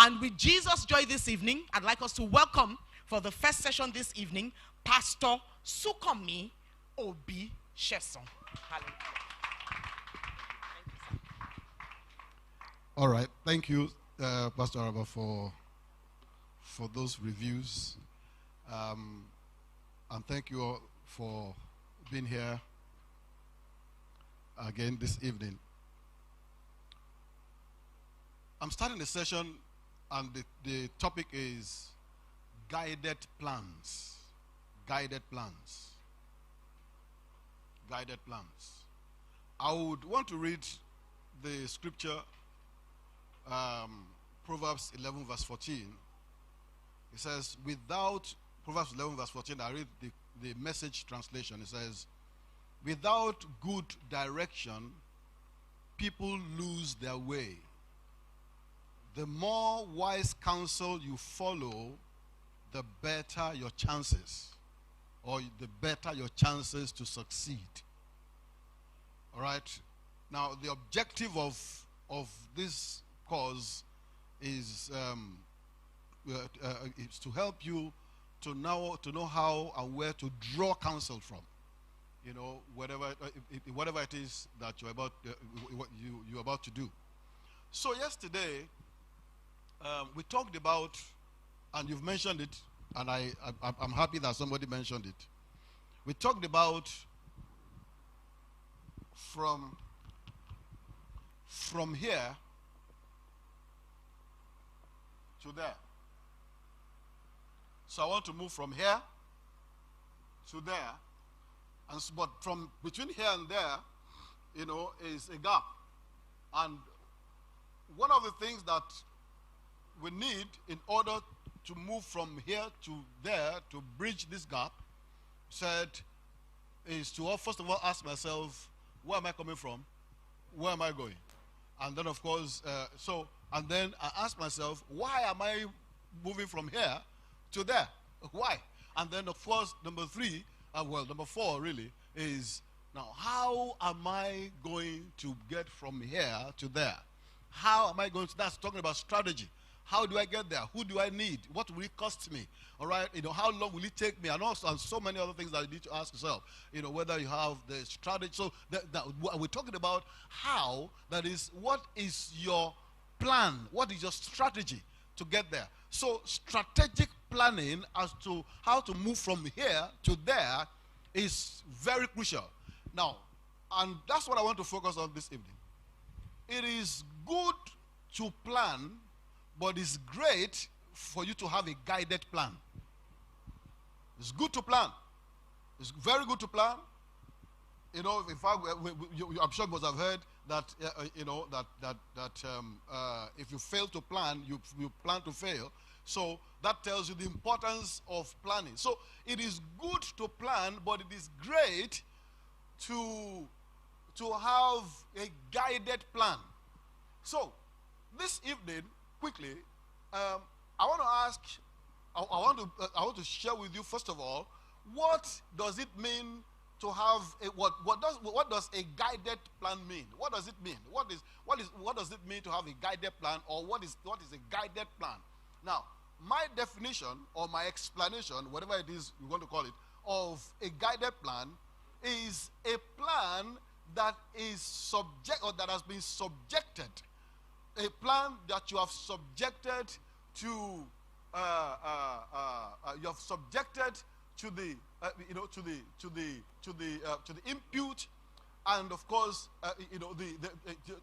And with Jesus' joy this evening, I'd like us to welcome for the first session this evening, Pastor Sunkanmi Obisesan. Hallelujah. All right, thank you, Pastor Araba, for those reviews, and thank you all for being here again this evening. I'm starting the session, and the topic is guided plans. Guided plans. Guided plans. I would want to read the scripture, Proverbs 11 verse 14. It says, Proverbs 11 verse 14, I read the Message translation. It says, without good direction, people lose their way. The more wise counsel you follow, the better your chances, or the better your chances to succeed. All right? Now, the objective of this course is to help you to know how and where to draw counsel from. You know, whatever it is that you're about to do. So yesterday, we talked about, and you've mentioned it, and I'm happy that somebody mentioned it. We talked about from here to there. So I want to move from here to there, but from between here and there, you know, is a gap. And one of the things that we need in order to move from here to there, to bridge this gap, is to first of all ask myself, where am I coming from? Where am I going? And then, of course, and then I ask myself, why am I moving from here to there? Why? And then, of course, number 4 really is, now, how am I going to get from here to there? How am I going to, that's talking about strategy. How do I get there? Who do I need? What will it cost me? All right, you know, how long will it take me? And also, and so many other things that you need to ask yourself. You know, whether you have the strategy. So we're talking about how, that is, what is your plan? What is your strategy to get there? So strategic planning as to how to move from here to there is very crucial. Now, and that's what I want to focus on this evening. It is good to plan, but it's great for you to have a guided plan. It's good to plan. It's very good to plan. You know, in fact, I'm sure you must have heard that, you know, that if you fail to plan, you plan to fail. So that tells you the importance of planning. So it is good to plan, but it is great to have a guided plan. So this evening, quickly, I want to share with you, first of all, what does it mean to have what does a guided plan mean? What does it mean? What does it mean to have a guided plan, or what is a guided plan? Now, my definition or my explanation, whatever it is you want to call it, of a guided plan is a plan that is subject, or that has been subjected, a plan that you have subjected to the input, and of course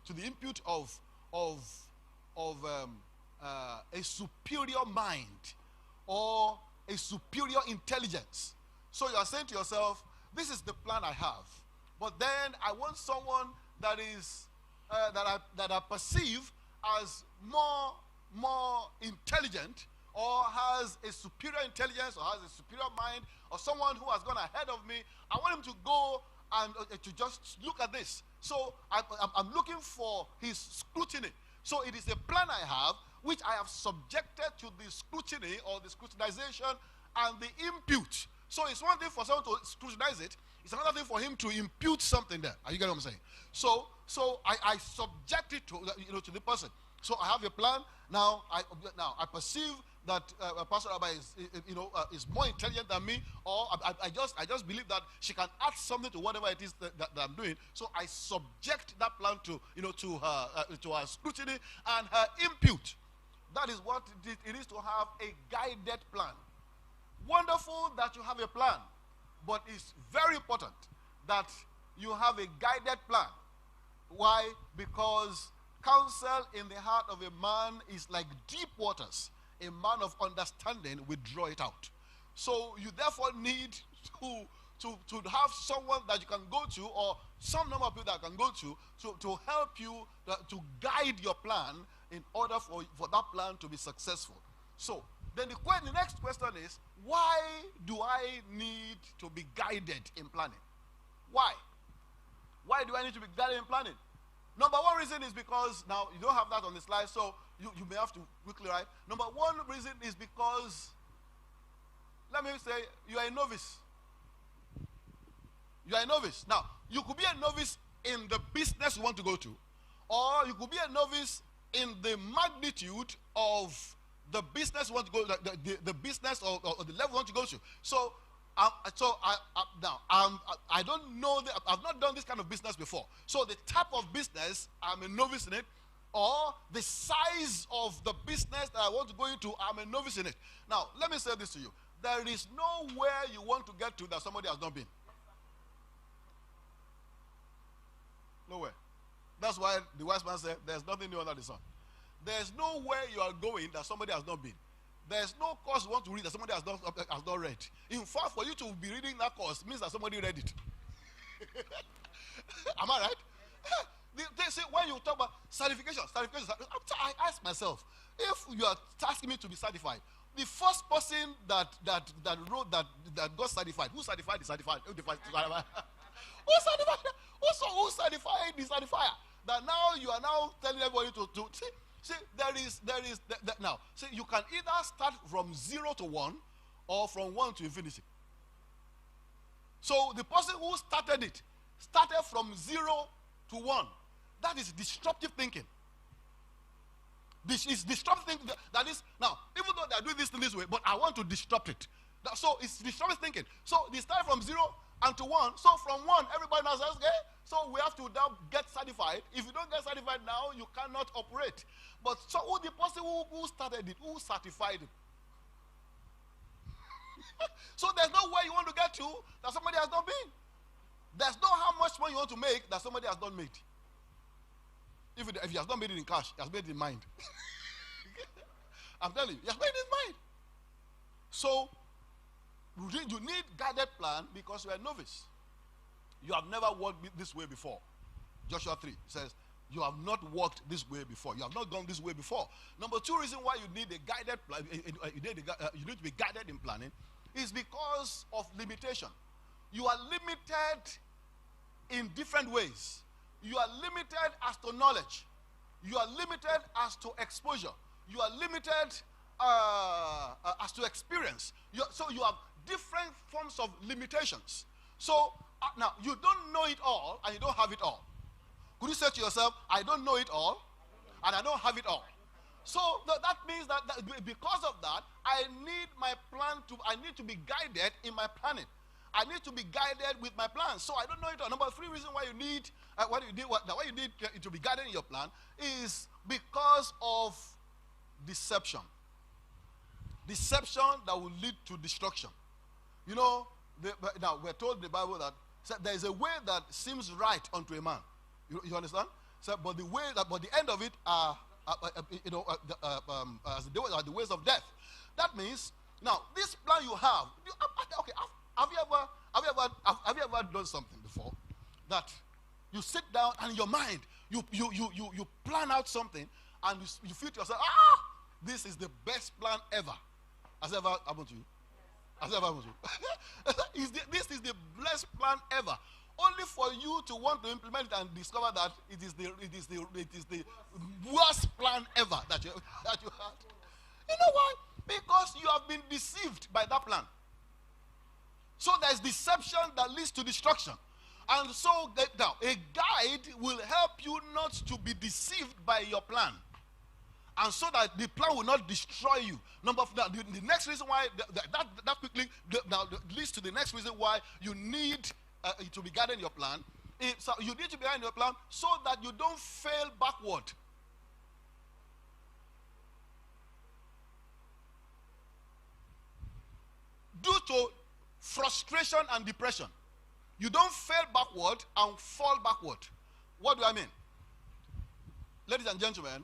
to the input of a superior mind or a superior intelligence. So you are saying to yourself, this is the plan I have, but then I want someone that is that I perceive as more intelligent, or has a superior intelligence, or has a superior mind, or someone who has gone ahead of me. I want him to go and to just look at this. So I'm looking for his scrutiny. So it is a plan I have, which I have subjected to the scrutiny or the scrutinization and the impute. So it's one thing for someone to scrutinize it. It's another thing for him to impute something there. Are you getting what I'm saying? So I subject it to the person. So I have a plan, Now I perceive that Pastor Rabbi is more intelligent than me, or I just believe that she can add something to whatever it is that I'm doing. So I subject that plan to her scrutiny and her input. That is what it is to have a guided plan. Wonderful that you have a plan, but it's very important that you have a guided plan. Why? Because counsel in the heart of a man is like deep waters. A man of understanding will draw it out. So you therefore need to have someone that you can go to, or some number of people that can go to help you, to guide your plan in order for that plan to be successful. So then the next question is, why do I need to be guided in planning? Why? Why do I need to be guided in planning? Number one reason is because, now you don't have that on the slide, so you may have to quickly write. Number one reason is because, let me say, you are a novice. You are a novice. Now, you could be a novice in the business you want to go to, or you could be a novice in the magnitude of the business you want to go, the business or the level you want to go to. So I don't know, I've not done this kind of business before. So the type of business, I'm a novice in it, or the size of the business that I want to go into, I'm a novice in it. Now, let me say this to you. There is nowhere you want to get to that somebody has not been. Nowhere. That's why the wise man said, there's nothing new under the sun. There's nowhere you are going that somebody has not been. There's no course you want to read that somebody has not read. In fact, for you to be reading that course means that somebody read it. Am I right? They say when you talk about certification, I ask myself, if you are asking me to be certified, the first person that wrote that got certified, who certified the certified? Who certified? Who certified the certifier? That now you are now telling everybody to see, there is now. See, you can either start from 0 to 1 or from 1 to infinity. So the person who started it started from 0 to 1. That is disruptive thinking. This is disruptive thinking. That is, now, even though they are doing this thing this way, but I want to disrupt it. So it's disruptive thinking. So they start from 0 and to 1. So from 1, everybody now says, okay, so we have to now get certified. If you don't get certified now, you cannot operate. But so who the person who started it, who certified it? So there's no way you want to get to that somebody has not been. There's no how much money you want to make that somebody has not made. If he has not made it in cash, he has made it in mind. I'm telling you, he has made it in mind. So you need guided plan because you are a novice. You have never walked this way before. Joshua 3 says, you have not walked this way before. You have not gone this way before. Number two reason why you need a guided plan, you need to be guided in planning, is because of limitation. You are limited in different ways. You are limited as to knowledge. You are limited as to exposure. You are limited as to experience. So you have different forms of limitations. So now you don't know it all and you don't have it all. Could you say to yourself, I don't know it all and I don't have it all? So that means that because of that, I need to be guided in my planning. I need to be guided with my plan. So I don't know it all. Number three reason why you need why you need to be guided in your plan is because of deception. Deception that will lead to destruction. You know, now we're told in the Bible that there is a way that seems right unto a man. You understand? So, but the end of it are the ways of death. That means now this plan you have. Okay, have you ever done something before that you sit down and in your mind you plan out something and you feel to yourself, this is the best plan ever. Has ever happened to you? Has ever happened to you? This is the best plan ever. Only for you to want to implement it and discover that it is the worst plan ever that you had. You know why? Because you have been deceived by that plan. So there's deception that leads to destruction. And so now a guide will help you not to be deceived by your plan. And so that the plan will not destroy you. The next reason why, that quickly leads to the next reason why you need to be guided in your plan. So you need to be guided in your plan so that you don't fail backward. Due to frustration and depression, you don't fail backward and fall backward. What do I mean? Ladies and gentlemen,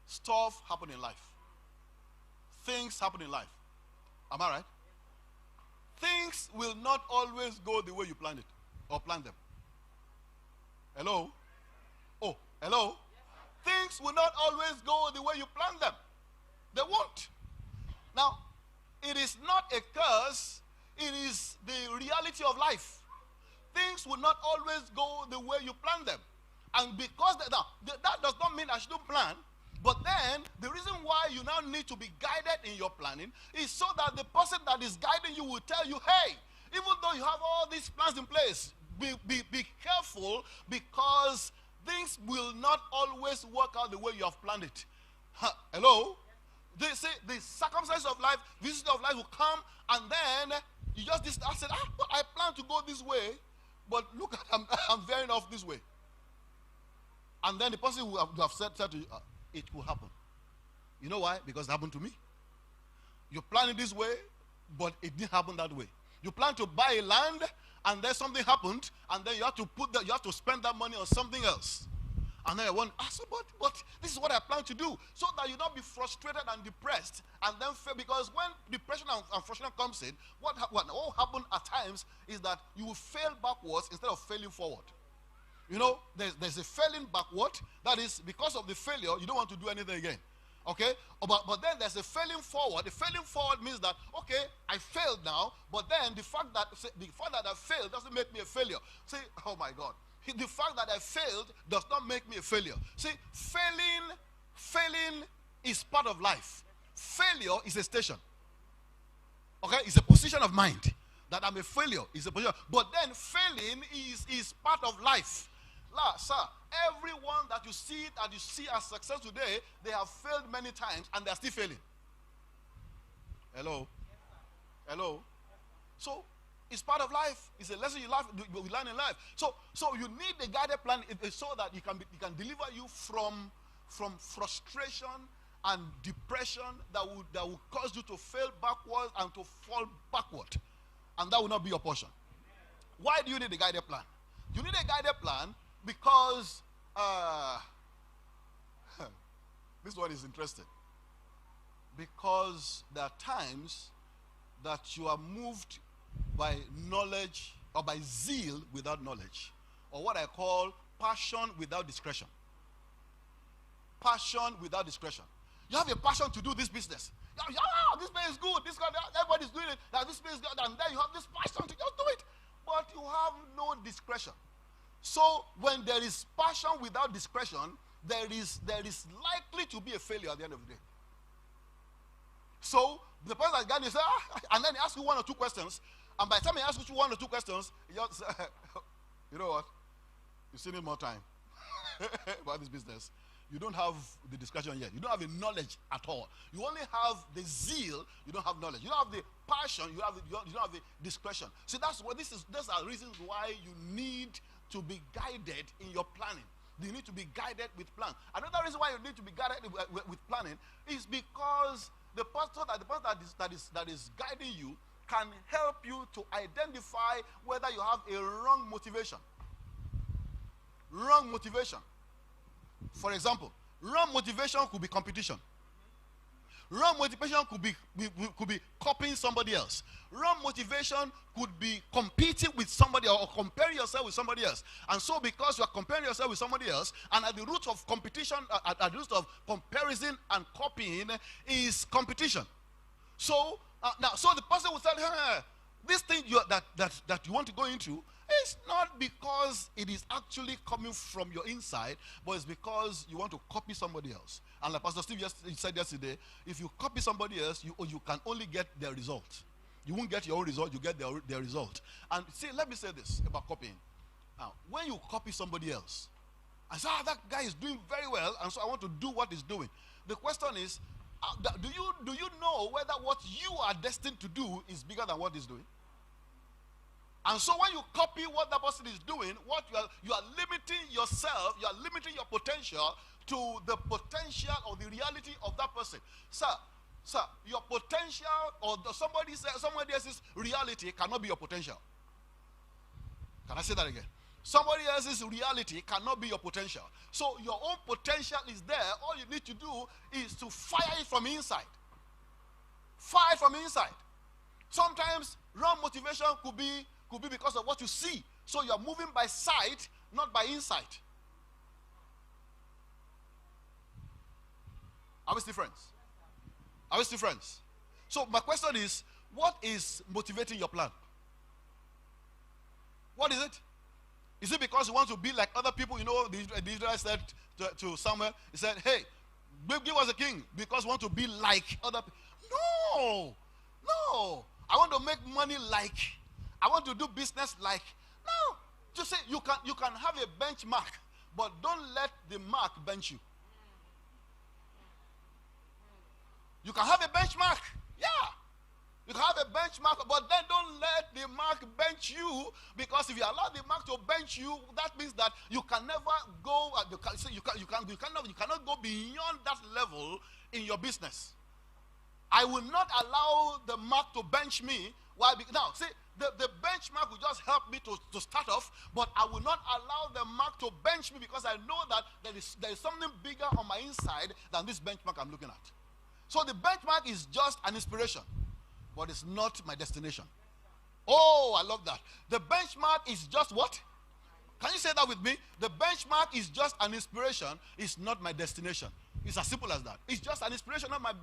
stuff happen in life. Things happen in life. Am I right? Things will not always go the way you planned it or plan them. Hello? Oh, hello? Things will not always go the way you plan them. They won't. Now, it is not a curse. It is the reality of life. Things will not always go the way you plan them. And because that does not mean I shouldn't plan. But then, the reason why you now need to be guided in your planning is so that the person that is guiding you will tell you, hey, even though you have all these plans in place, be careful, because things will not always work out the way you have planned it. Hello? They say the circumstances of life, vicissitudes of life will come, and then you just said, but I plan to go this way, but look at I'm veering off this way. And then the person will have said to you, it will happen. You know why? Because it happened to me. You plan it this way, but it didn't happen that way. You plan to buy a land, and then something happened, and then you have to spend that money on something else. And then I went, but this is what I plan to do, so that you don't be frustrated and depressed, and then fail. Because when depression and frustration comes in, what happens at times is that you will fail backwards instead of failing forward. You know, there's a failing backward. That is, because of the failure, you don't want to do anything again. Okay? But then there's a failing forward. The failing forward means that, okay, I failed now, but then the fact that I failed doesn't make me a failure. See, oh my God. The fact that I failed does not make me a failure. See, failing is part of life. Failure is a station. Okay? It's a position of mind. That I'm a failure is a position. But then failing is part of life. Sir, everyone that you see as success today, they have failed many times and they are still failing. Hello? Hello? So, it's part of life. It's a lesson you learn in life. So you need a guided plan so that it can deliver you from frustration and depression that will cause you to fail backwards and to fall backward. And that will not be your portion. Why do you need a guided plan? You need a guided plan because this one is interesting. Because there are times that you are moved by knowledge or by zeal without knowledge, or what I call passion without discretion. Passion without discretion. You have a passion to do this business. This place is good. Everybody's doing it. This place is good, and then you have this passion to just do it, but you have no discretion. So when there is passion without discretion, there is likely to be a failure at the end of the day. So the person that guided you says, and then he asks you one or two questions, and by the time he asks you one or two questions, he just you know what? You still need more time about this business. You don't have the discussion yet. You don't have the knowledge at all. You only have the zeal. You don't have knowledge. You don't have the passion. You don't have the discretion. See, those are reasons why you need to be guided in your planning. You need to be guided with plan. Another reason why you need to be guided with planning is because the person that is guiding you can help you to identify whether you have a wrong motivation. Wrong motivation. For example, wrong motivation could be competition. Wrong motivation could be copying somebody else. Wrong motivation could be competing with somebody or comparing yourself with somebody else. And so because you are comparing yourself with somebody else, and at the root of competition, at the root of comparison and copying is competition. So so the person will say, this thing that you want to go into, it's not because it is actually coming from your inside, but it's because you want to copy somebody else. And like Pastor Steve said yesterday, if you copy somebody else, you can only get their result. You won't get your own result, you get their result. And see, let me say this about copying. Now, when you copy somebody else, I said, that guy is doing very well, and so I want to do what he's doing. The question is, do you know whether what you are destined to do is bigger than what he's doing? And so when you copy what that person is doing, what you are limiting yourself, you are limiting your potential to the potential or the reality of that person. Sir, your potential or somebody else's reality cannot be your potential. Can I say that again? Somebody else's reality cannot be your potential. So your own potential is there. All you need to do is to fire it from inside. Fire it from inside. Sometimes wrong motivation could be because of what you see. So you are moving by sight, not by insight. Are we still friends? Are we still friends? So my question is, what is motivating your plan? What is it? Is it because you want to be like other people? You know, the Israelites said to Samuel, he said, hey, give us a king because we want to be like other people. No. I want to make money like. I want to do business like. No. Just say you can have a benchmark, but don't let the mark bench you. You can have a benchmark. Yeah. You can have a benchmark, but then don't let the mark bench you, because if you allow the mark to bench you, that means that you can never go. You cannot go beyond that level in your business. I will not allow the mark to bench me. Why? Now, see, the benchmark will just help me to start off, but I will not allow the mark to bench me because I know that there is something bigger on my inside than this benchmark I'm looking at. So the benchmark is just an inspiration, but it's not my destination. Oh, I love that. The benchmark is just what? Can you say that with me? The benchmark is just an inspiration. It's not my destination. It's as simple as that. It's just an inspiration, not my.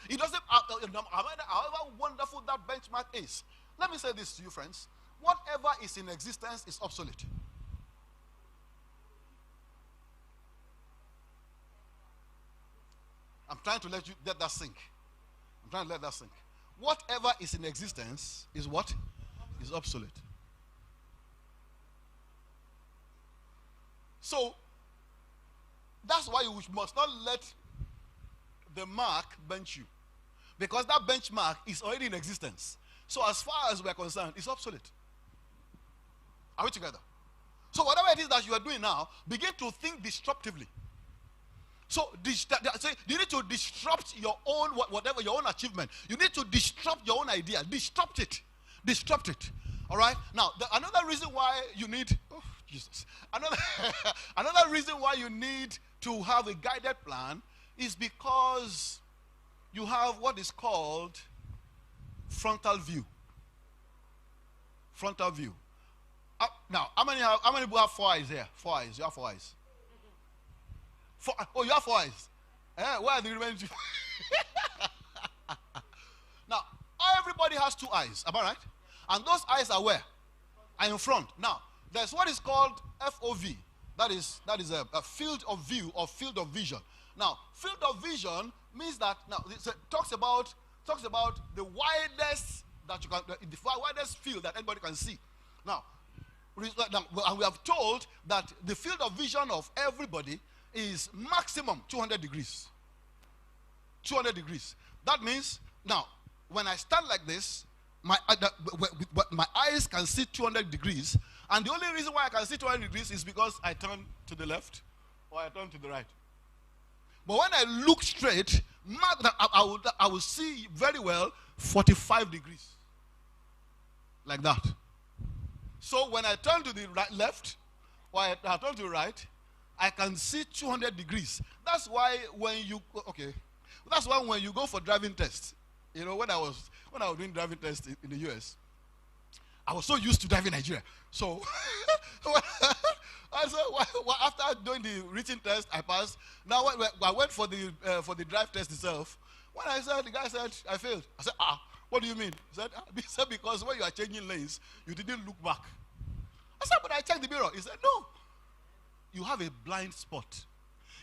It doesn't. However wonderful that benchmark is. Let me say this to you, friends. Whatever is in existence is obsolete. I'm trying to let that sink. I'm trying to let that sink. Whatever is in existence is what? Is obsolete. So, that's why you must not let the mark bench you. Because that benchmark is already in existence. So as far as we're concerned, it's obsolete. Are we together? So whatever it is that you are doing now, begin to think disruptively. So you need to disrupt your own, whatever, your own achievement. You need to disrupt your own idea. Disrupt it. Disrupt it. All right? Now, another reason why you need, oh, Jesus. Another reason why you need to have a guided plan is because you have what is called frontal view. Frontal view. Now, how many people have 4 eyes here? 4 eyes. You have 4 eyes. You have 4 eyes. Where are the remaining 2? Now, everybody has 2 eyes. Am I right? And those eyes are where? Are in front. Now, there's what is called FOV. That is a field of view or field of vision. Now, field of vision means that it talks about the widest that you can, the widest field that anybody can see. Now, we have told that the field of vision of everybody is maximum 200 degrees. 200 degrees. That means, now, when I stand like this, my eyes can see 200 degrees. And the only reason why I can see 200 degrees is because I turn to the left or I turn to the right. But when I look straight, I will see very well 45 degrees. Like that. So when I turn to the left or I turn to the right, I can see 200 degrees. That's why when you go for driving test, you know, when I was doing driving test in the US, I was so used to driving Nigeria. So after doing the written test, I passed. Now I went for the drive test itself. When the guy said I failed. I said, what do you mean? He said because when you are changing lanes, you didn't look back. I said, but I checked the mirror. He said, no. You have a blind spot.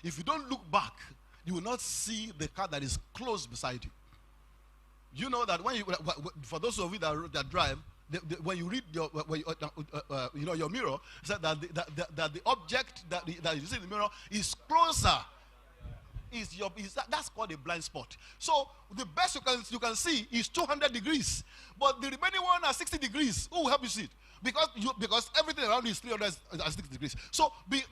If you don't look back, you will not see the car that is close beside you. You know that for those of you that drive, when you read your your mirror, it said that the object that you see in the mirror is closer. That's called a blind spot. So the best you can see is 200 degrees, but the remaining one are 60 degrees. Who will help you see it? Because everything around you is 360 degrees. So the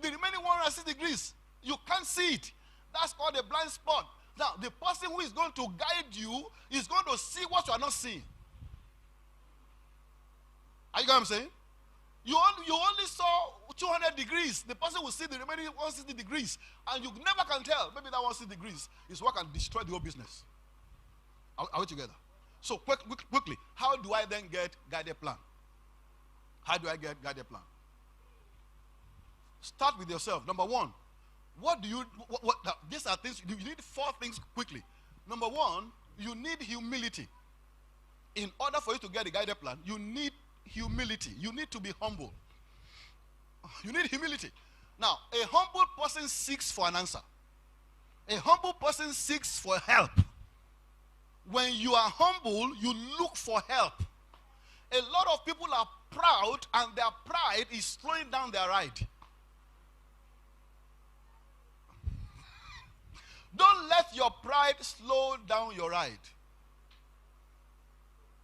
remaining one are 60 degrees. You can't see it. That's called a blind spot. Now the person who is going to guide you is going to see what you are not seeing. Are you get what I'm saying? You only saw 200 degrees. The person will see the remaining 160 degrees. And you never can tell. Maybe that 160 degrees is what can destroy the whole business. Are we together? So quickly, how do I then get guided plan? How do I get guided plan? Start with yourself. Number one, these are things, you need 4 things quickly. Number one, you need humility. In order for you to get a guided plan, you need humility. You need to be humble. You need humility. Now, a humble person seeks for an answer. A humble person seeks for help. When you are humble, you look for help. A lot of people are proud, and their pride is slowing down their ride. Don't let your pride slow down your ride.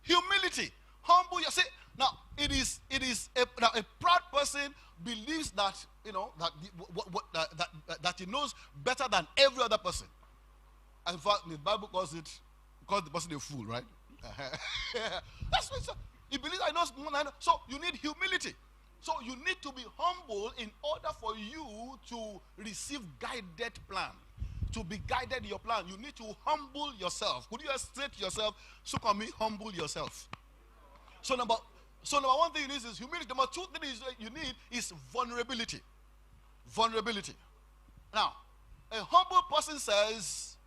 Humility. Humble yourself. Now, it is a proud person believes that that he knows better than every other person. In fact, the Bible calls the person a fool, right? That's what he believes I know more than I know. So you need humility. So you need to be humble in order for you to receive guided plan. To be guided in your plan, you need to humble yourself. Could you say to yourself, Sunkanmi, humble yourself? So number one thing you need is humility. Number 2 thing you need is vulnerability. Vulnerability. Now, a humble person says,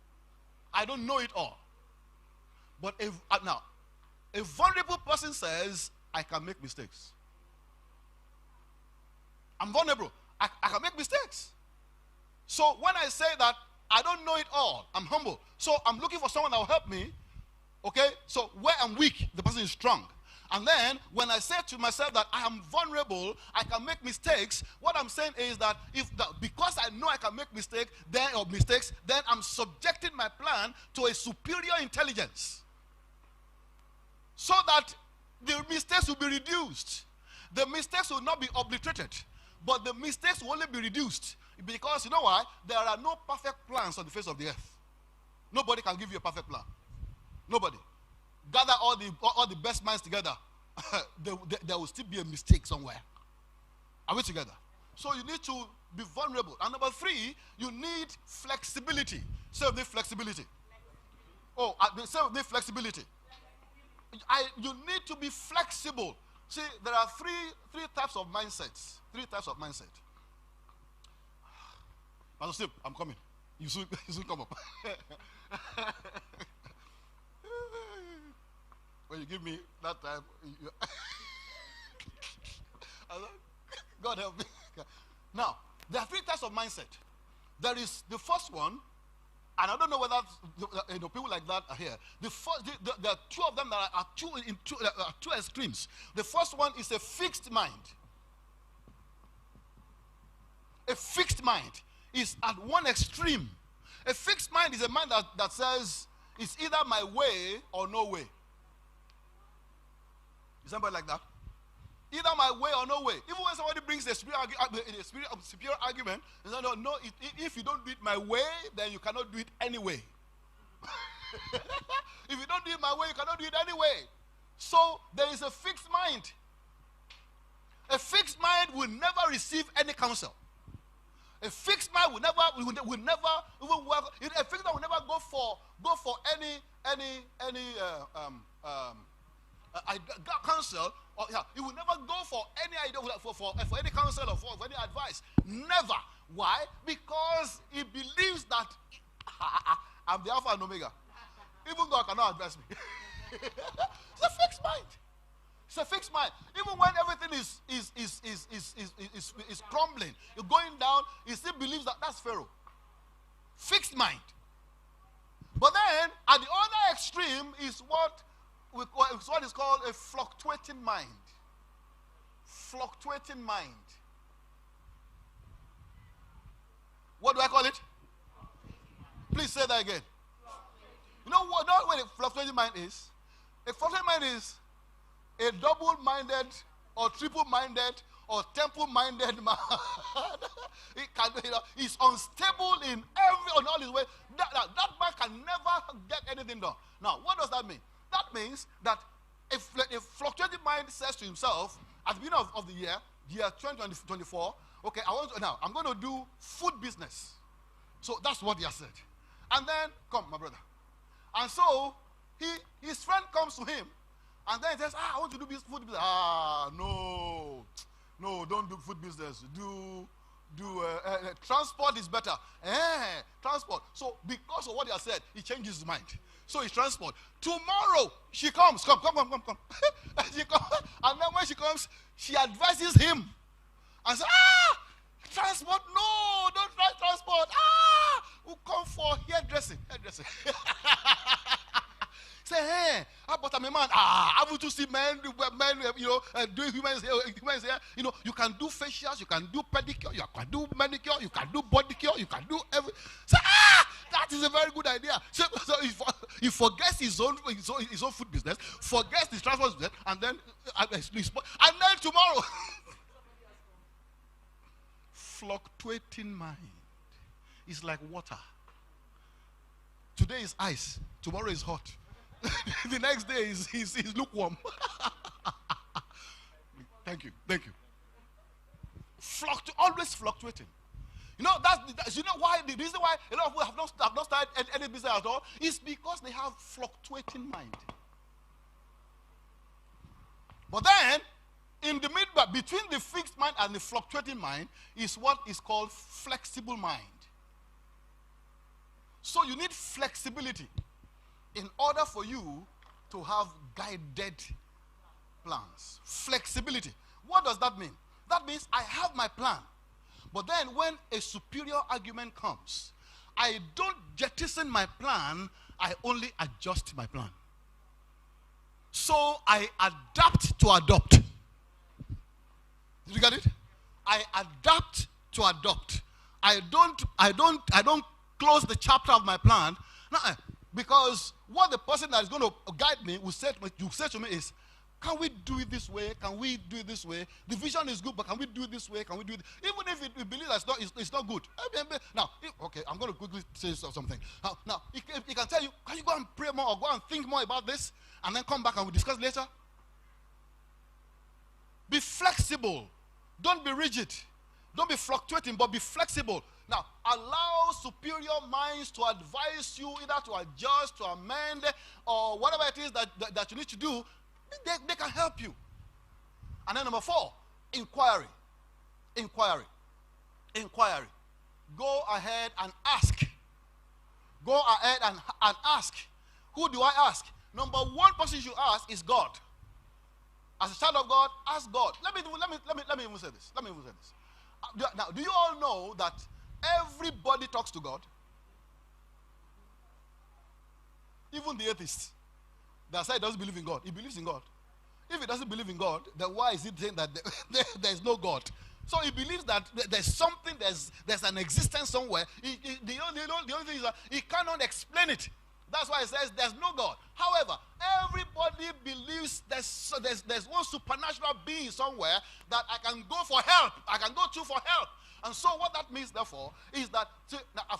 I don't know it all. But a vulnerable person says, I can make mistakes. I'm vulnerable. I can make mistakes. So when I say that I don't know it all, I'm humble. So I'm looking for someone that will help me. Okay? So where I'm weak, the person is strong. And then when I say to myself that I am vulnerable, I can make mistakes, what I'm saying is that because I know I can make mistakes, then I'm subjecting my plan to a superior intelligence. So that the mistakes will be reduced. The mistakes will not be obliterated, but the mistakes will only be reduced. Because you know why? There are no perfect plans on the face of the earth. Nobody can give you a perfect plan. Nobody. Gather all the best minds together. There will still be a mistake somewhere. Are we together? So you need to be vulnerable. And number 3, you need flexibility. Say with me, flexibility. Oh, say with me, flexibility. You need to be flexible. See, there are three types of mindsets. 3 types of mindset. Pastor Steve, I'm coming. You soon come up. When you give me that time, God help me. Now, there are 3 types of mindset. There is the first one, and I don't know whether people like that are here. There are 2 of them that are two extremes. The first one is a fixed mind. A fixed mind is at one extreme. A fixed mind is a mind that says it's either my way or no way. Is anybody like that? Either my way or no way. Even when somebody brings a superior argument, they say, no, if you don't do it my way, then you cannot do it anyway. If you don't do it my way, you cannot do it anyway. So there is a fixed mind. A fixed mind will never receive any counsel. A fixed mind will never even work. A fixed mind will never go for any counsel. He will never go for any idea for any counsel or for any advice. Never. Why? Because he believes that I'm the Alpha and Omega. Even God cannot advise me. It's a fixed mind. It's a fixed mind. Even when everything is crumbling, you're going down, he still believes that that's Pharaoh. Fixed mind. But then, at the other extreme is what we call it's what is called a fluctuating mind. Fluctuating mind. What do I call it? Please say that again. You know what a fluctuating mind is? A fluctuating mind is a double-minded or triple-minded or temple-minded man. He's unstable on all his way. That man can never get anything done. Now, what does that mean? That means that if a fluctuating mind says to himself, at the beginning of the year 2024, okay, I'm going to do food business. So that's what he has said. And then, come, my brother. And so, his friend comes to him, and then he says, I want to do this food business. No, don't do food business. Do transport is better. Transport. So, because of what he has said, he changes his mind. So, it's transport. Tomorrow, she comes. Come. She comes, and then when she comes, she advises him and says, transport, no, don't try transport. We'll come for hairdressing. Say, but I'm a man. I want to see men, doing humans here. You can do facials, you can do pedicure, you can do manicure, you can do body cure, you can do everything. Say, that is a very good idea. So he forgets his own food business, forgets his transport business, and then tomorrow. Fluctuating mind is like water. Today is ice, tomorrow is hot. The next day is lukewarm. Thank you. Always fluctuating. You know why the reason why a lot of people have not started any business at all is because they have fluctuating mind. But then, in the middle, between the fixed mind and the fluctuating mind is what is called flexible mind. So you need flexibility in order for you to have guided plans. Flexibility. What does that mean? That means I have my plan. But then when a superior argument comes, I don't jettison my plan, I only adjust my plan. So I adapt to adopt. Did you get it? I adapt to adopt. I don't close the chapter of my plan. No, because what the person that is going to guide me will say to me is, can we do it this way? Can we do it this way? The vision is good, but can we do it this way? Can we do it? Even if we believe that it's not good. Now, okay, I'm going to quickly say something. Now, he can tell you, can you go and pray more or go and think more about this? And then come back and we'll discuss later. Be flexible. Don't be rigid. Don't be fluctuating, but be flexible. Now, allow superior minds to advise you either to adjust, to amend, or whatever it is that you need to do. They can help you. And then number 4, inquiry. Go ahead and ask. Go ahead and ask. Who do I ask? Number 1 person you should ask is God. As a child of God, ask God. Let me even say this. Now, do you all know that everybody talks to God? Even the atheist that said he doesn't believe in God, he believes in God. If he doesn't believe in God, then why is he saying that there is no God? So he believes that there's something, there's an existence somewhere. The only thing is that he cannot explain it. That's why it says there's no God. However, everybody believes there's one supernatural being somewhere that I can go for help. I can go to for help. And so what that means, therefore, is that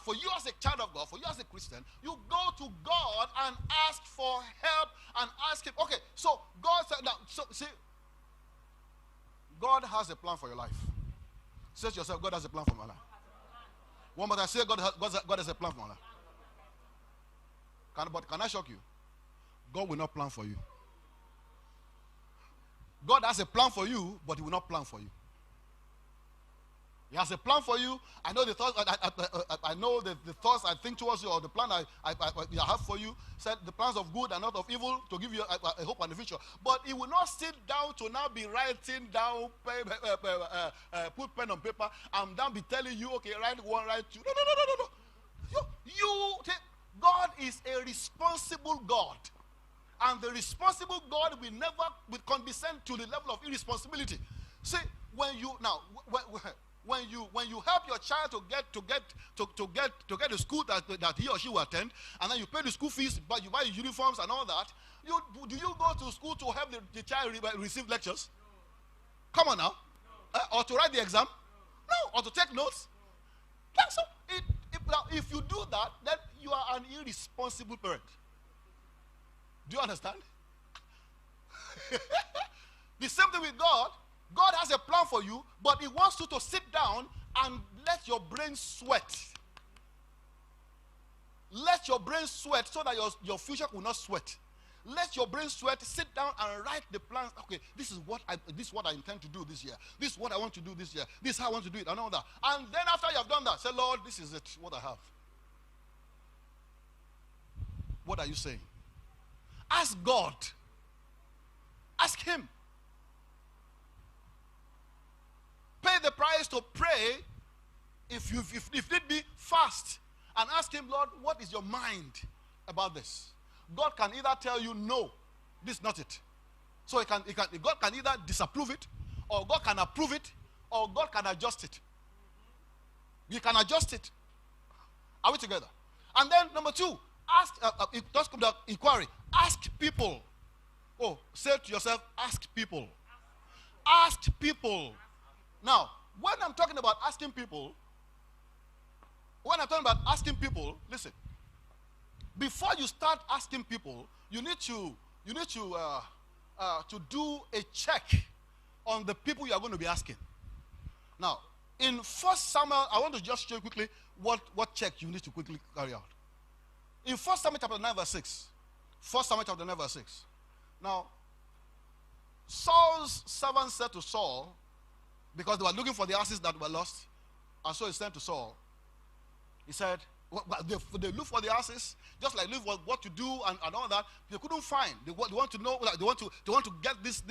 for you as a child of God, for you as a Christian, you go to God and ask for help and ask him. Okay, so God said, now, see, God has a plan for your life. Say to yourself, God has a plan for my life. One more time, say God has a plan for my life. But can I shock you? God will not plan for you. God has a plan for you, but he will not plan for you. He has a plan for you. I know the thoughts. I know the thoughts I think towards you, or the plan I have for you. Said the plans of good and not of evil, to give you a hope and a future. But he will not sit down to now be writing down, put pen on paper, and then be telling you, okay, write 1, write 2. No. God is a responsible God. And the responsible God will condescend to the level of irresponsibility. See, when you help your child to get the school that he or she will attend, and then you pay the school fees, but you buy uniforms and all that, do you go to school to help the child receive lectures? Come on now. Or to write the exam? No. Or to take notes? So if you do that, then you are an irresponsible parent. Do you understand? The same thing with God. God has a plan for you, but he wants you to sit down and let your brain sweat. Let your brain sweat so that your future will not sweat. Let your brain sweat, sit down and write the plans. Okay, this is what I intend to do this year. This is what I want to do this year. This is how I want to do it and all that. And then after you have done that, say, Lord, this is it, what I have. What are you saying? Ask God. Ask him. Pay the price to pray. If need be, fast and ask him, Lord, what is your mind about this? God can either tell you, no, this is not it. So God can either disapprove it, or God can approve it, or God can adjust it. You can adjust it. Are we together? And then number two, ask. It does come to inquiry. Ask people. Oh, say to yourself, ask people. Ask people. Now, when I'm talking about asking people, listen. Before you start asking people, you need to do a check on the people you are going to be asking. Now, in 1 Samuel, I want to just show you quickly what check you need to quickly carry out. In 1 Samuel chapter 9 verse 6. 1 Samuel chapter 9 verse 6. Now, Saul's servants said to Saul, because they were looking for the asses that were lost, and so he said to Saul, he said, they look for the asses, just like look for what to do and all that. They couldn't find. They want to know. Like they want to get these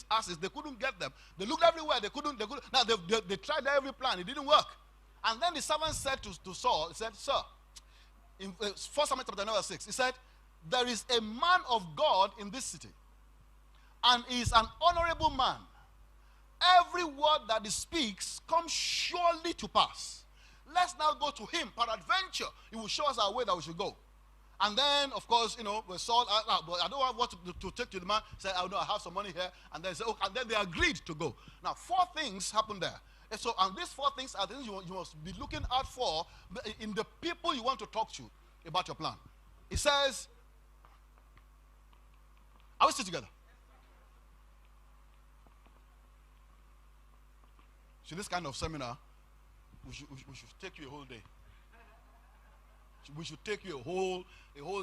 asses. They couldn't get them. They looked everywhere. They couldn't. Now they tried every plan. It didn't work. And then the servant said to Saul, he said, Sir, in 1 Samuel chapter 9 verse 6, he said, there is a man of God in this city, and he is an honorable man. Every word that he speaks comes surely to pass. Let's now go to him. Peradventure, he will show us our way that we should go. And then, of course, with Saul, but I don't want what to take to the man. Say, I have some money here. And then say, okay, and then they agreed to go. Now, 4 things happened there. And these 4 things are things you must be looking out for in the people you want to talk to about your plan. It says, are we still together? So this kind of seminar, we should take you a whole day. We should take you a whole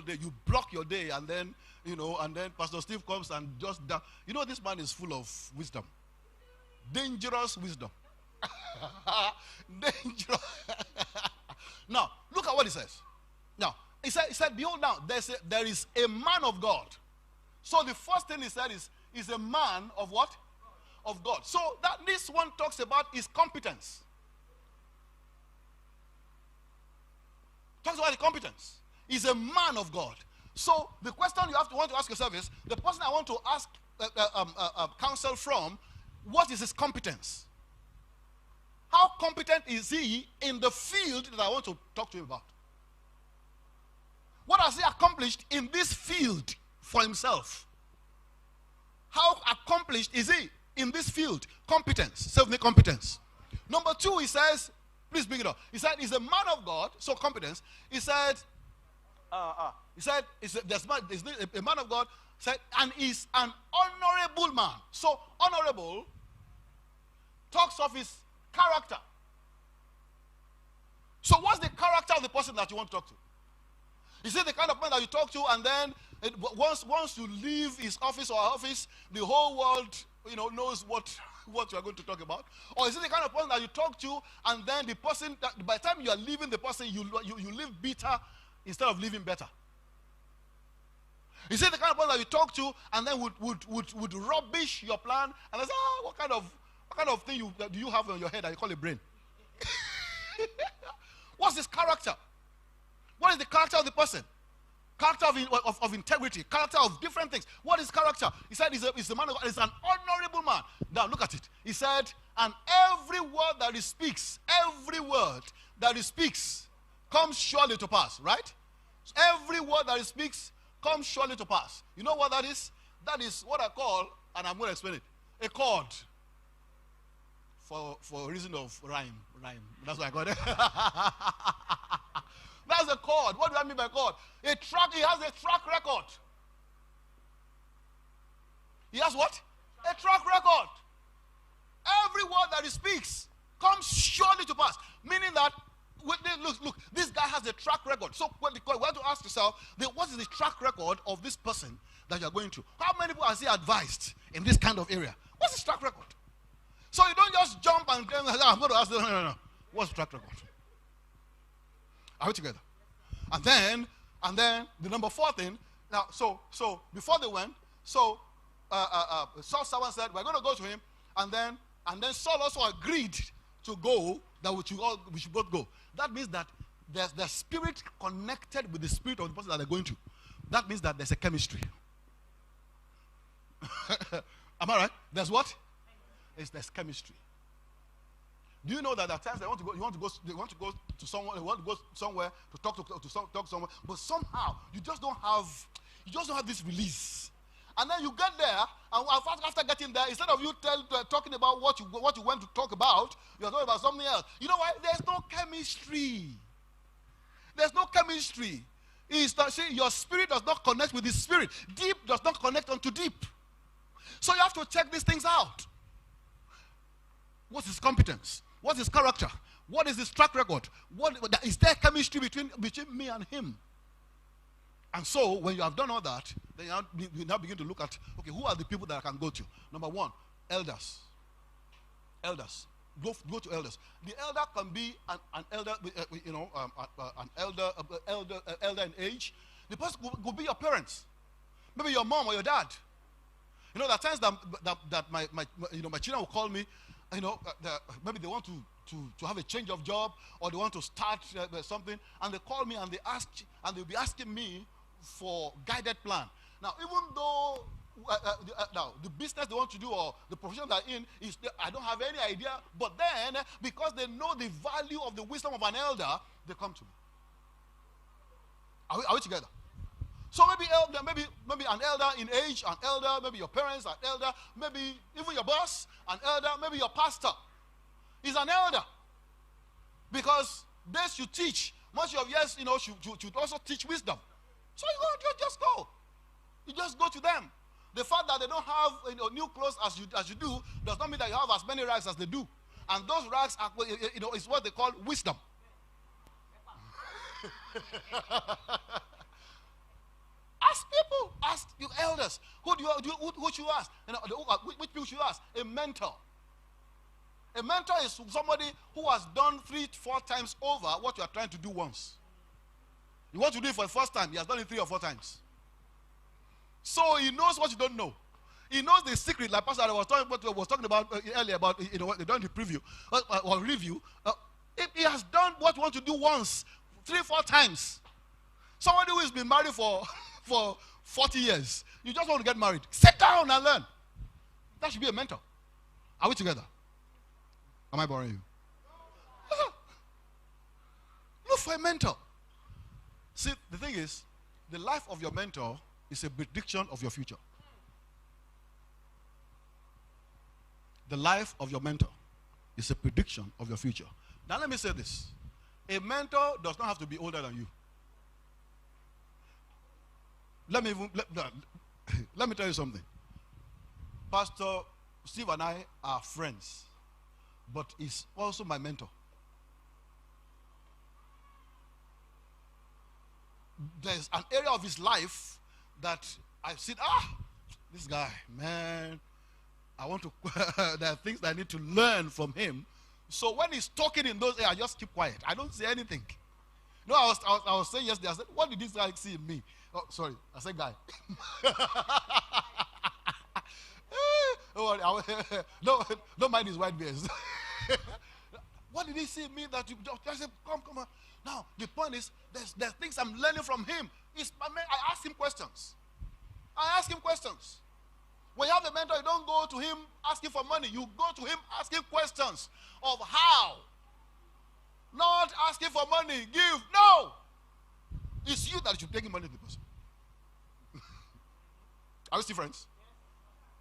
day. You block your day, and then Pastor Steve comes and just this man is full of wisdom, dangerous wisdom. Dangerous. Now look at what he says. Now he said, behold, now there is a man of God. So the first thing he said is a man of what? Of God. So that this one talks about his competence. Talks about the competence. He's a man of God. So the question you want to ask yourself is, the person I want to ask counsel from, what is his competence? How competent is he in the field that I want to talk to him about? What has he accomplished in this field for himself? How accomplished is he in this field? Competence. Say with me, competence. Number 2, he says, please bring it up. He said, he's a man of God, so competence. He said, there's a man of God, said, and he's an honorable man. So honorable talks of his character. So what's the character of the person that you want to talk to? Is it the kind of man that you talk to, and then once you leave his office or her office, the whole world knows what you are going to talk about? Or is it the kind of person that you talk to, and then the person, by the time you are leaving the person, you live bitter instead of living better? Is it the kind of person that you talk to, and then would rubbish your plan, and they say, what kind of thing do you have on your head that you call a brain? What's his character? What is the character of the person? character of integrity, character of different things. What is character? He said he's a man of God, he's an honorable man. Now look at it. He said, and every word that he speaks, comes surely to pass, right? Every word that he speaks comes surely to pass. You know what that is? That is what I call, and I'm going to explain it, a chord. For a reason of rhyme. That's what I got it. That's a chord. What do I mean by chord? He has a track record. He has what? A track record. Every word that he speaks comes surely to pass. Meaning that, look, this guy has a track record. So we have to ask yourself, what is the track record of this person that you are going to? How many people has he advised in this kind of area? What's his track record? So you don't just jump and claim, I'm going to ask them, no. What's the track record? Are we together? And then the number 4 thing, now, so before they went, Saul's servant said, we're going to go to him, and then Saul also agreed to go, that we should both go. That means that there's the spirit connected with the spirit of the person that they're going to. That means that there's a chemistry. Am I right? There's what? There's chemistry. Do you know that at times they want to go to somewhere to talk to someone, but somehow you just don't have this release. And then you get there, and after getting there, instead of you talking about what you went to talk about, you're talking about something else. You know why? There's no chemistry. There's no chemistry. Your spirit does not connect with his spirit. Deep does not connect unto deep. So you have to check these things out. What's his competence? What's his character? What is his track record? Is there chemistry between me and him? And so, when you have done all that, then you now begin to look at, okay, who are the people that I can go to? Number 1, elders. Elders. Go to elders. The elder can be an elder, an elder in age. The person could be your parents. Maybe your mom or your dad. You know, there are times that my children will call me. Maybe they want to have a change of job, or they want to start something, and they call me and they'll be asking me for guided plan. Now, even though the business they want to do or the profession they're in I don't have any idea, but then because they know the value of the wisdom of an elder, they come to me. Are we together? So maybe an elder in age, an elder, maybe your parents, an elder, maybe even your boss, an elder, maybe your pastor is an elder. Because they should teach. Much of years, should also teach wisdom. So you just go. You just go to them. The fact that they don't have new clothes as you do does not mean that you have as many rags as they do. And those rags are, is what they call wisdom. Ask people, ask your elders. Who should you ask? Which people should you ask? A mentor. A mentor is somebody who has done 3-4 times over what you are trying to do once. You want to do it for the first time, he has done it 3 or 4 times. So he knows what you don't know. He knows the secret, like Pastor was talking about earlier about what they done the preview or review. If he has done what you want to do once, 3-4 times. Somebody who has been married for 40 years, you just want to get married. Sit down and learn. That should be a mentor. Are we together? Am I boring you? Look for a mentor. See, the thing is, the life of your mentor is a prediction of your future. The life of your mentor is a prediction of your future. Now let me say this. A mentor does not have to be older than you. Let me tell you something. Pastor Steve and I are friends, but he's also my mentor. There's an area of his life that I've seen, this guy, man, I want to, there are things that I need to learn from him. So when he's talking in those areas, I just keep quiet. I don't say anything. No, I was saying yesterday, I said, what did this guy see in me? Oh, sorry, I said guy. Don't mind his white beard. What did he see in me that you just said, come on. Now, the point is, there's things I'm learning from him. questions. I ask him questions. When you have a mentor, you don't go to him asking for money. You go to him asking questions of how. Not asking for money. Give. No. It's you that should take money to the person. Are we still friends?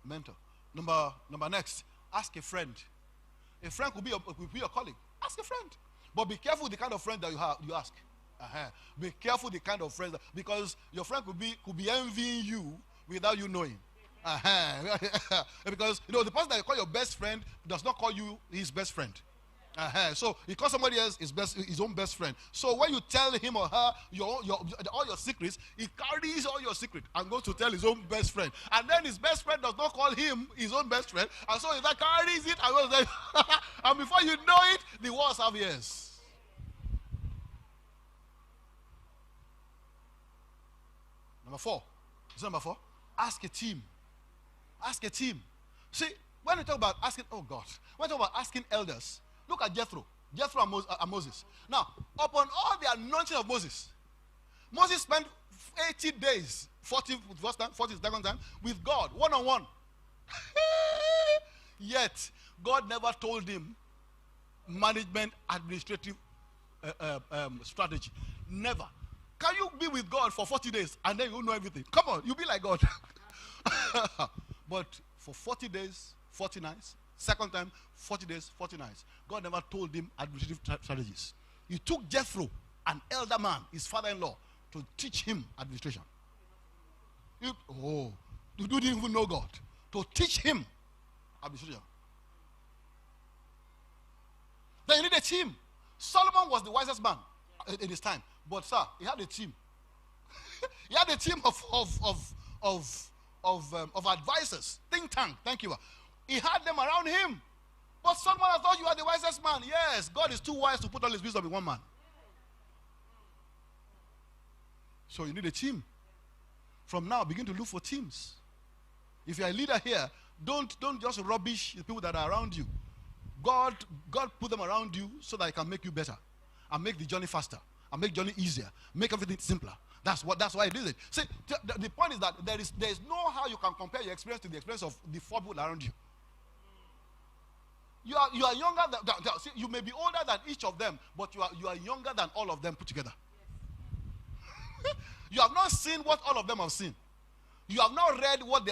Mentor. Number next. Ask a friend. A friend could be your colleague. Ask a friend. But be careful the kind of friend that you ask. Be careful the kind of friends because your friend could be envying you without you knowing. Because the person that you call your best friend does not call you his best friend. So he calls somebody else his own best friend. So when you tell him or her all your secrets, he carries all your secret and goes to tell his own best friend. And then his best friend does not call him his own best friend. And so he carries it and goes there. And before you know it, the walls have ears. Number 4. Is that number 4? Ask a team. Ask a team. See, when we talk about asking, when we talk about asking elders, look at Jethro and Moses. Now, upon all the anointing of Moses spent 80 days, 40 first time, 40 second time, with God, one-on-one. Yet, God never told him management, administrative strategy. Never. Can you be with God for 40 days and then you know everything? Come on, you'll be like God. But for 40 days, 40 nights, second time, 40 days, 40 nights, God never told him administrative strategies. He took Jethro, an elder man, his father-in-law, to teach him administration. You didn't even know God. To teach him administration. Then you need a team. Solomon was the wisest man in his time. But sir, he had a team. He had a team of advisors, think tank. Thank you. He had them around him. But someone I thought you are the wisest man. Yes, God is too wise to put all his wisdom in one man. So you need a team. From now, begin to look for teams. If you're a leader here, don't just rubbish the people that are around you. God put them around you so that he can make you better and make the journey faster. And make journey easier, make everything simpler. That's why he did it. See, the point is that there is no how you can compare your experience to the experience of the 4 people around you. You are younger than see, you may be older than each of them, but you are younger than all of them put together. You have not seen what all of them have seen. You have not read what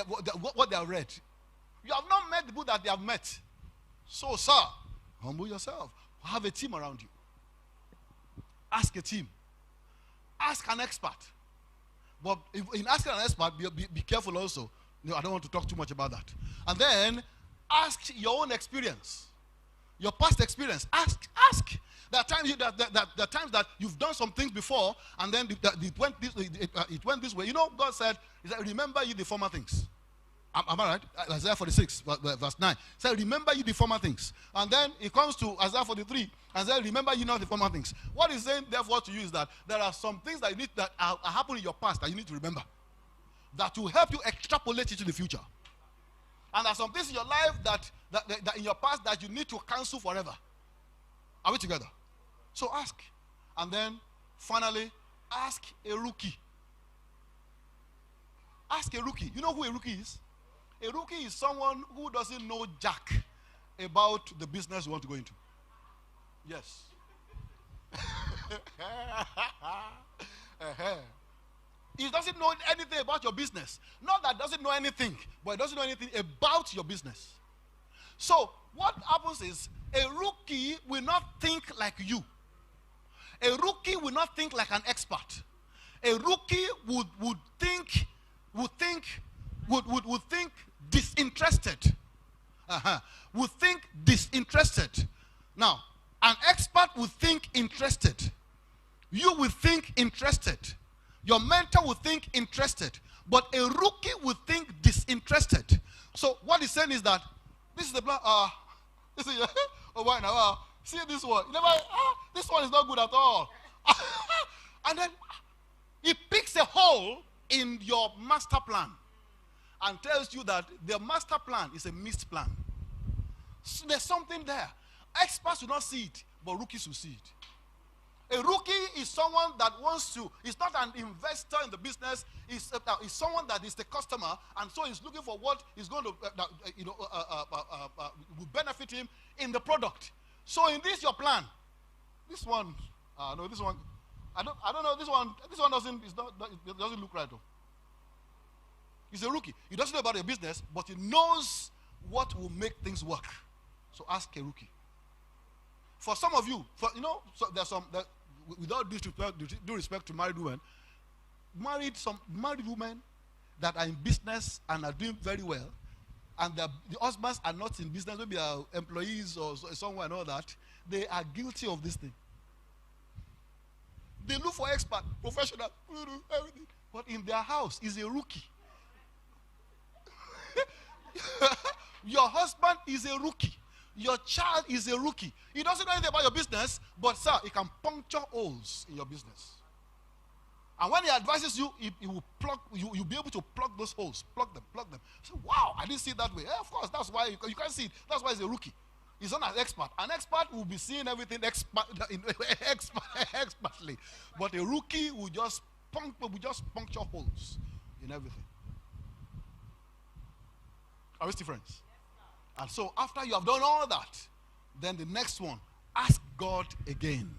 they have read. You have not met the people that they have met. So, sir, humble yourself. Have a team around you. Ask a team. Ask an expert. But in asking an expert, be careful also. I don't want to talk too much about that. And then, ask your own experience. Your past experience. Ask. There are times that you've done some things before, and then it went this way. You know, God said, remember you the former things. Am I right? Isaiah 46, verse 9. Say, remember you the former things. And then it comes to Isaiah 43, and say, remember you not the former things. What he's saying, therefore, to you is that there are some things that are happening in your past that you need to remember. That will help you extrapolate it to the future. And there are some things in your life that in your past that you need to cancel forever. Are we together? So ask. And then, finally, ask a rookie. Ask a rookie. You know who a rookie is? A rookie is someone who doesn't know jack about the business you want to go into. Yes. He doesn't know anything about your business. Not that doesn't know anything, but he doesn't know anything about your business. So what happens is a rookie will not think like you. A rookie will not think like an expert. A rookie would think disinterested. Would think disinterested. Now, an expert would think interested. You will think interested. Your mentor will think interested. But a rookie would think disinterested. So what he's saying is that this is the plan. This is why now? See this one. You never. This one is not good at all. And then he picks a hole in your master plan and tells you that the master plan is a missed plan. So there's something there. Experts will not see it, but rookies will see it. A rookie is someone that wants to, is not an investor in the business, is someone that is the customer, and so he's looking for what is going to, will benefit him in the product. So in this your plan, this one, no, this one, I don't know, this one doesn't, it doesn't look right though. He's a rookie. He doesn't know about your business, but he knows what will make things work. So ask a rookie. For some of you, so there's some, without due respect to married women, married women that are in business and are doing very well, and the husbands are not in business, maybe are employees or somewhere and all that, they are guilty of this thing. They look for expert, professional, everything, but in their house is a rookie. Your husband is a rookie. Your child is a rookie. He doesn't know anything about your business, but sir, he can puncture holes in your business. And when he advises you, he will plug. You'll be able to plug those holes. Plug them. So, wow, I didn't see it that way. Of course, that's why you can't see it. That's why he's a rookie. He's not an expert. An expert will be seeing everything expertly. But a rookie will just puncture holes in everything. Are we still friends? And so after you have done all that, then the next one, ask God again.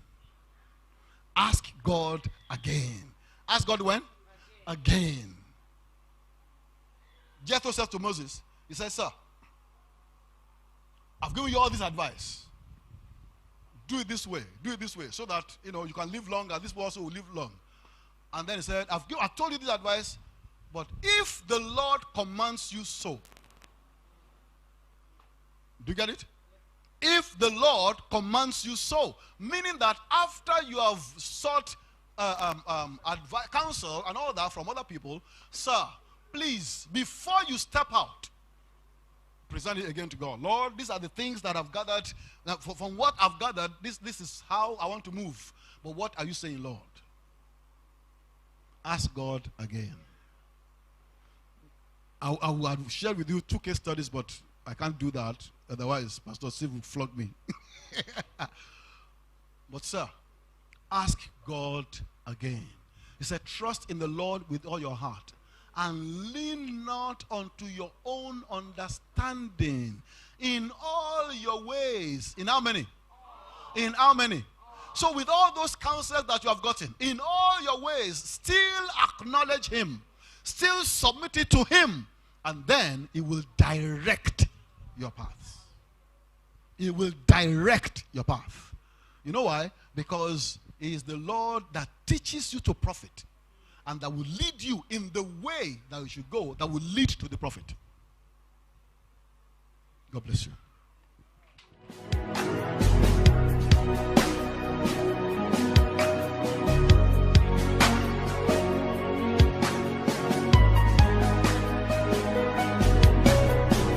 Ask God again. Ask God when? Again. Jethro says to Moses, he says, sir, I've given you all this advice. Do it this way, so that you can live longer. This person will live long. And then he said, I've told you this advice, but if the Lord commands you so, do you get it? If the Lord commands you so, meaning that after you have sought advice, counsel and all that from other people, sir, please, before you step out, present it again to God. Lord, these are the things that I've gathered. From what I've gathered, this is how I want to move. But what are you saying, Lord? Ask God again. I will share with you 2 case studies, but I can't do that. Otherwise, Pastor Steve will flog me. But sir, ask God again. He said, trust in the Lord with all your heart and lean not unto your own understanding. In all your ways. In how many? In how many? So with all those counsels that you have gotten, in all your ways, still acknowledge him. Still submit it to him. And then he will direct your path. He will direct your path. You know why? Because he is the Lord that teaches you to profit. And that will lead you in the way that you should go, that will lead to the profit. God bless you.